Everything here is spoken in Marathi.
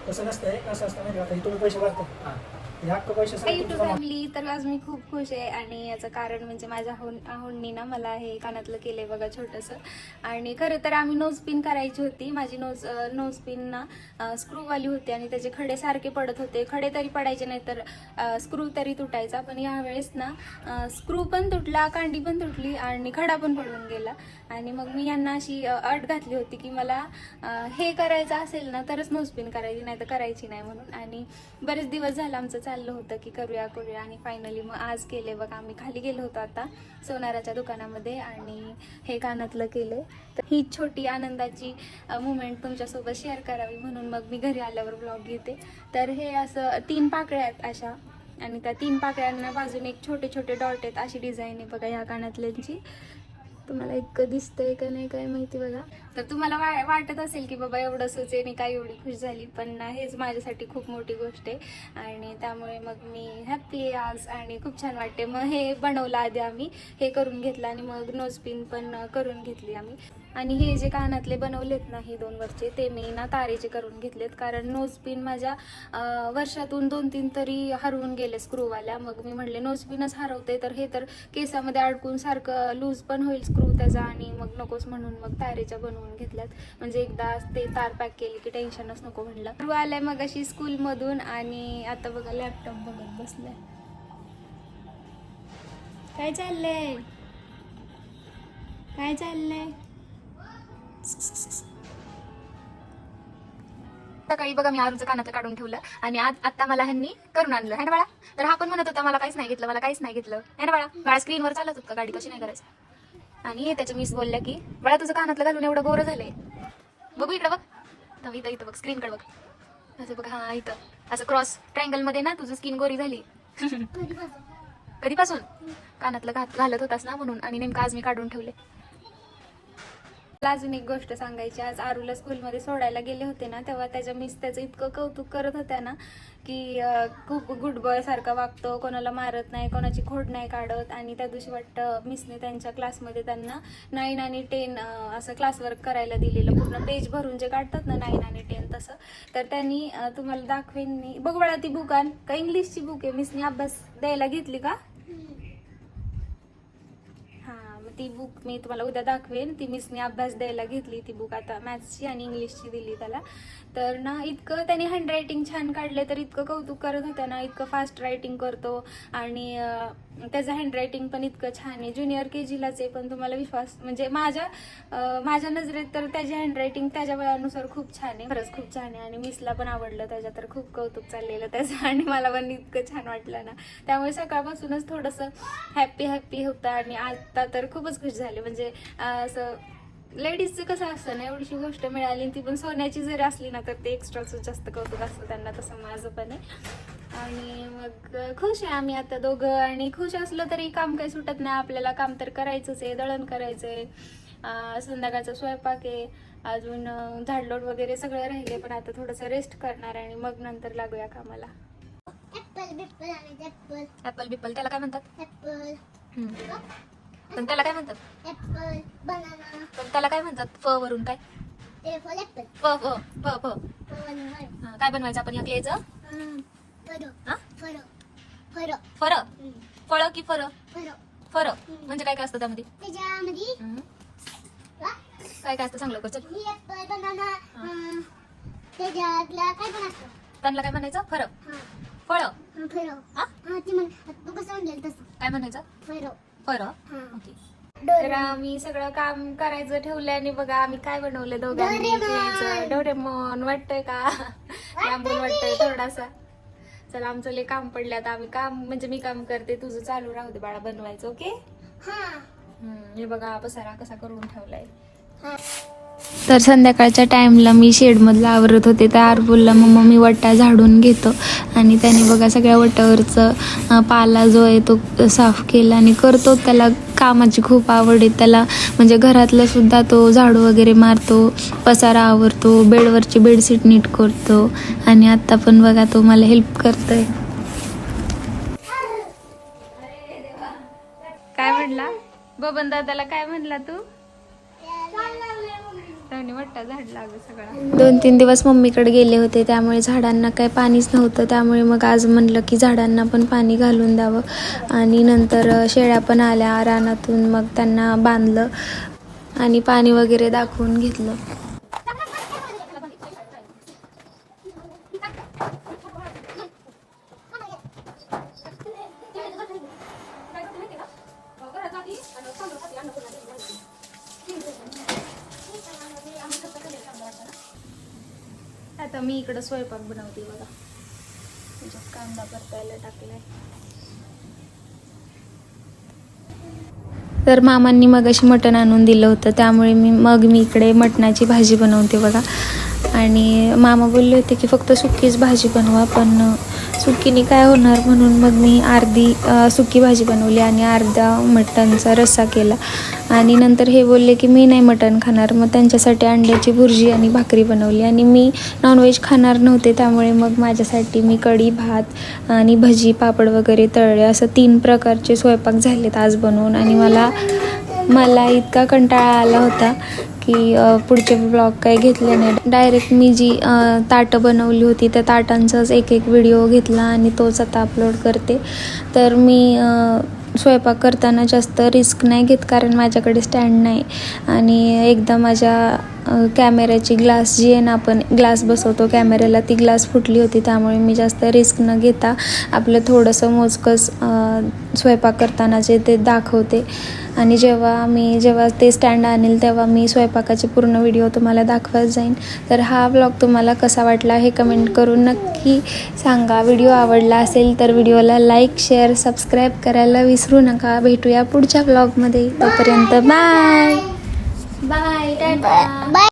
तसं नसतंय, कसं असतं माहिती का, तुम्ही पैसे भरता हे हक्क पैसे सगळे तुमचे जमा फॅमिली, तर आज मी खूप खुश आहे आणि याचं कारण म्हणजे माझ्या आहोंनी ना मला हे कानातलं केलंय बघा छोटंसं. आणि खरं तर आम्ही नोज पिन करायची होती. माझी नोज पिन ना स्क्रूवाली होती आणि त्याचे खडे सारखे पडत होते. खडे तरी पडायचे नाही तर स्क्रू तरी तुटायचा. पण यावेळेस ना स्क्रू पण तुटला, कांडी पण तुटली आणि खडा पण पडून गेला. आणि मग मी यांना अशी अट घातली होती की मला हे करायचं असेल ना तरच नोज पिन करायची, नाही तर करायची नाही म्हणून. आणि बरेच दिवस झालं आमचं चाललं होतं की करूया आणि फायनली मग आज केले बघा. आम्ही खाली गेलो होतो आता सोनाराच्या दुकानामध्ये आणि हे कानातलं केलं. तर ही छोटी आनंदाची मुमेंट तुमच्यासोबत शेअर करावी म्हणून मग मी घरी आल्यावर ब्लॉग घेते. तर हे असं 3 पाकळ्या आहेत अशा आणि त्या 3 पाकळ्यांना बाजूने एक छोटे छोटे डॉट आहेत. अशी डिझाईन आहे बघा ह्या कानातल्यांची. तुम्हाला इतकं दिसतंय का नाही काय माहिती बघा. तर तुम्हाला वाटत असेल की बाबा एवढं सुचेने काय एवढी खुश झाली, पण हेच माझ्यासाठी खूप मोठी गोष्ट आहे आणि त्यामुळे मग मी हॅप्पी आहे आज आणि खूप छान वाटते. मग हे बनवलं आधी आम्ही, हे करून घेतलं आणि मग नोज पिन पण करून घेतली आम्ही. आणि हे जे कानातले बनवलेत ना हे 2 वरचे, ते मी ना तारेचे करून घेतलेत कारण नोज पिन माझ्या वर्षातून 2-3 तरी हरवून गेले स्क्रूवाल्या. मग मी म्हणले नोज पिनच हरवते तर हे तर केसामध्ये अडकून सारखं लूज पण होईल स्क्रू त्याचा आणि मग नकोच म्हणून मग तारेच्या बनवून घेतल्यात. म्हणजे एकदा ते तार पॅक केली की टेन्शनच नको म्हणलं. स्क्रू आलाय मग अशी स्कूलमधून आणि आता बघा लॅपटॉप बघत बसलाय. काय चाललंय काय चाललंय? सकाळी बघा मी आरूचं कानातलं काढून ठेवलं आणि आता मला ह्यांनी करून आणलं है ना बाळा. तर हा पण म्हणत होता मला काहीच नाही घेतलं, मला काहीच नाही घेतलं है ना बाळा. बाळा स्क्रीनवर चालत होत का गाडी, कशी नाही करायचं. आणि त्याच्या मिस बोलल्या की बाळा तुझं कानातलं घालून एवढं गोरं झालंय, बघू इकडं बघ, इथं बघ स्क्रीनकडे बघ. असं बघ, हा इथं असं क्रॉस ट्रायंगल मध्ये ना तुझं स्किन गोरी झाली. कधीपासून कानातलं घालत होतास ना म्हणून. आणि नेमकं आज मी काढून ठेवले. अजून एक गोष्ट सांगायची. आज आरूला स्कूलमध्ये सोडायला गेले होते ना तेव्हा त्याच्या मिस त्याचं इतकं कौतुक करत होत्या ना की खूप गुड बॉय सारखा वागतो, कोणाला मारत नाही, कोणाची खोड नाही काढत. आणि त्या दिवशी वाटतं मिसने त्यांच्या क्लासमध्ये त्यांना 9 आणि 10 असं क्लासवर्क करायला दिलेलं, पूर्ण पेज भरून जे काढतात ना 9 आणि 10 तसं. तर त्यांनी तुम्हाला दाखवेन मी. बघ बाळा ती बुक आण, का इंग्लिशची बुक आहे, मिसने अभ्यास द्यायला घेतली का? ती बुक मी तुम्हाला उद्या दाखवेन. ती मिसने अभ्यास द्यायला घेतली ती बुक, आता मॅथ्सची आणि इंग्लिशची दिली त्याला. तर ना इतकं त्याने हँडरायटिंग छान काढले, तर इतकं कौतुक करत होत्या ना, इतकं फास्ट रायटिंग करतो आणि त्याचं हँडरायटिंग पण इतकं छान आहे. ज्युनियर KGलाच आहे, पण तुम्हाला विश्वास म्हणजे माझ्या नजरेत तर त्याची हँडरायटिंग त्याच्या वयानुसार खूप छान आहे, खरंच खूप छान आहे. आणि मिसला पण आवडलं त्याच्या, तर खूप कौतुक चाललेलं त्याचं आणि मला पण इतकं छान वाटलं ना. त्यामुळे सकाळपासूनच थोडंसं हॅप्पी होतं आणि आता तर खूपच खुश झाले. म्हणजे असं लेडीजचं कसं असतं ना, एवढीशी गोष्ट मिळाली ती पण सोन्याची जरी असली ना तर ते एक्स्ट्राच जास्त कौतुक असतं त्यांना, तसं माझं पण आहे. आणि मग खुश आहे आम्ही आता दोघं. आणि खुश असलं तरी काम काही सुटत नाही आपल्याला, काम तर करायचंच आहे, दळण करायचं आहे, संध्याकाळचा स्वयंपाक आहे, अजून झाडलोट वगैरे सगळं राहिले. पण आता थोडंसं रेस्ट करणार आणि मग नंतर लागूया कामाला. ऍपल बिप्पल त्याला काय म्हणतात? पण त्याला काय म्हणतात? Apple, banana. पण त्याला काय म्हणतात? फ वरून काय? फ फ फ फ. काय बनवायचं आपण या क्लेचं? फर. फळ की फर? फर म्हणजे काय काय असतं त्यामध्ये? काय काय असतं सांग लवकर चल. त्यांना काय म्हणायचं? फर फळ. काय म्हणायचं? फर. ओके. तर आम्ही सगळं काम करायचं ठेवलं आणि बघा आम्ही काय बनवलं दोघांनी. डोरेमॉन वाटतंय का? लांबून वाटतंय थोडासा. चला आमचं लय काम पडलं आता. आम्ही काम म्हणजे मी काम करते, तुझं चालू राहू दे बाळा बनवायचं. ओके. हे बघा पसारा कसा करून ठेवलाय. तर संध्याकाळच्या टाइमला मी शेडमधला आवरत होते, तर आर बोलला मम्मा मी वट्टा झाडून घेतो. आणि त्याने बघा सगळ्या वट्यावरचं पाला जो आहे तो साफ केला आणि करतो. त्याला कामाची खूप आवड आहे त्याला, म्हणजे घरातलं सुद्धा तो झाडू वगैरे मारतो, पसारा आवरतो, बेडवरची बेडशीट नीट करतो. आणि आता पण बघा तो मला हेल्प करतोय. काय म्हणला बबन दादाला? काय म्हणला तू? पावसाने वाटतं झाड लागलं सगळं. 2-3 दिवस मम्मीकडे गेले होते, त्यामुळे झाडांना काही पाणीच नव्हतं. त्यामुळे मग आज म्हणलं की झाडांना पण पाणी घालून द्यावं. आणि नंतर शेळ्या पण आल्या रानातून, मग त्यांना बांधलं आणि पाणी वगैरे दाखवून घेतलं. आता मी इकडं स्वयंपाक बनवते बघा. त्याच्यात कांदा परतायला टाकलाय. तर मामांनी मगाशी मटण आणून दिलं होतं, त्यामुळे मी इकडे मटणाची भाजी बनवते बघा. आणि मामा बोलले होते की फक्त सुकीच भाजी बनवा, पण सुकीने काय होणार, म्हणून मग मी अर्धी सुकी भाजी बनवली आणि अर्धा मटणचा रस्सा केला. आणि नंतर हे बोलले की मी नाही मटण खाणार, मग त्यांच्यासाठी अंड्याची भुर्जी आणि भाकरी बनवली. आणि मी नॉनव्हेज खाणार नव्हते, त्यामुळे मग माझ्यासाठी मी कढी, भात आणि भजी, पापड वगैरे तळले. असं 3 प्रकारचे स्वयंपाक झालेत आज बनवून. आणि मला इतका कंटाळा आला होता की पुढचे ब्लॉग काही घेतले नाही. डायरेक्ट मी जी ताटं बनवली होती त्या ताटांचाच एक व्हिडिओ घेतला आणि तोच आता अपलोड करते. तर मी स्वयंपाक करताना जास्त रिस्क नाही घेत, कारण माझ्याकडे स्टँड नाही. आणि एकदा माझ्या कॅमेऱ्याची ग्लास जी आहे ना, आपण ग्लास बसवतो कॅमेऱ्याला, ती ग्लास फुटली होती. त्यामुळे मी जास्त रिस्क न घेता आपलं थोडंसं मोजकंच स्वयंपाक करताना जे ते दाखवते. आणि जेव्हा ते स्टँड आणेल तेव्हा मी स्वयंपाकाचे पूर्ण व्हिडिओ तुम्हाला दाखवत जाईन. तर हा व्लॉग तुम्हाला कसा वाटला हे कमेंट करून नक्की सांगा. व्हिडिओ आवडला असेल तर व्हिडिओला लाईक, शेअर, सबस्क्राईब करायला विसरू नका. भेटूया पुढच्या व्लॉगमध्ये. तोपर्यंत बाय बाय.